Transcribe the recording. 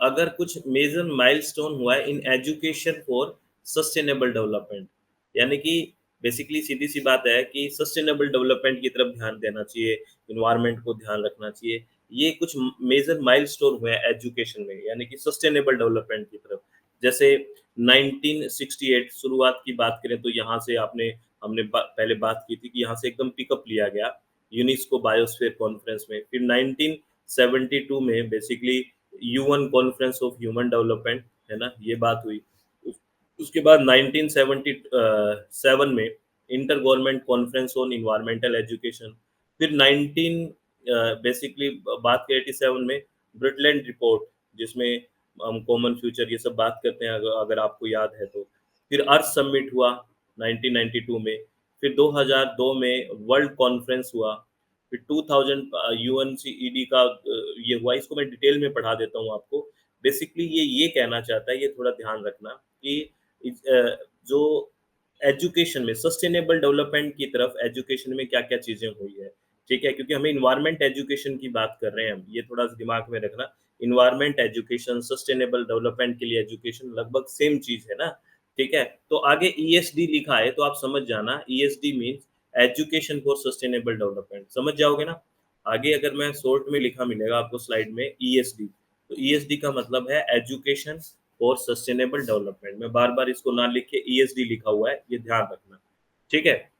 अगर कुछ major milestone हुआ है in education for sustainable development, यानी कि बेसिकली सीधी सी बात है कि सस्टेनेबल डेवलपमेंट की तरफ ध्यान देना चाहिए, इन्वायरमेंट को ध्यान रखना चाहिए। ये कुछ मेजर माइलस्टोन हुए हैं एजुकेशन में, यानी कि सस्टेनेबल डेवलपमेंट की तरफ। जैसे 1968 शुरुआत की बात करें तो यहाँ से आपने हमने पहले बात की थी कि यहाँ से एकदम पिकअप लिया गया यूनेस्को बायोस्फीयर कॉन्फ्रेंस में। फिर 1972 में basically UN conference of human development, है ना, ये बात हुई। उसके बाद 1977 में inter government conference on environmental education. फिर 19 बेसिकली बात करें 87 में ब्रिटलैंड रिपोर्ट, जिसमें हम कॉमन फ्यूचर ये सब बात करते हैं, अगर आपको याद है तो। फिर अर्थ समिट हुआ 1992 में। फिर 2002 में वर्ल्ड कॉन्फ्रेंस हुआ। फिर 2000 यूएनसीईडी का ये हुआ। इसको मैं डिटेल में पढ़ा देता हूँ आपको। बेसिकली ये कहना चाहता है, ये थोड़ा ध्यान रखना कि जो एजुकेशन में सस्टेनेबल डेवलपमेंट की तरफ एजुकेशन में क्या-क्या चीज़ें हुई है, ठीक है? क्योंकि हमें एनवायरनमेंट एजुकेशन की बात कर रहे हैं हम, ये थोड़ा दिमाग में रखना। एनवायरनमेंट एजुकेशन, सस्टेनेबल डेवलपमेंट के लिए एजुकेशन लगभग सेम चीज़ है ना, ठीक है? तो आगे ईएसडी लिखा है तो आप समझ जाना, ESD means education for sustainable development, समझ जाओगे ना? आगे अगर मैं शॉर्ट में लिखा मिलेगा आपको स्लाइड में ईएसडी, तो ईएसडी का मतलब है एजुकेशन फॉर सस्टेनेबल डेवलपमेंट। मैं बार-बार इसको ना लिख के ईएसडी लिखा हुआ है, ये ध्यान रखना, ठीक है?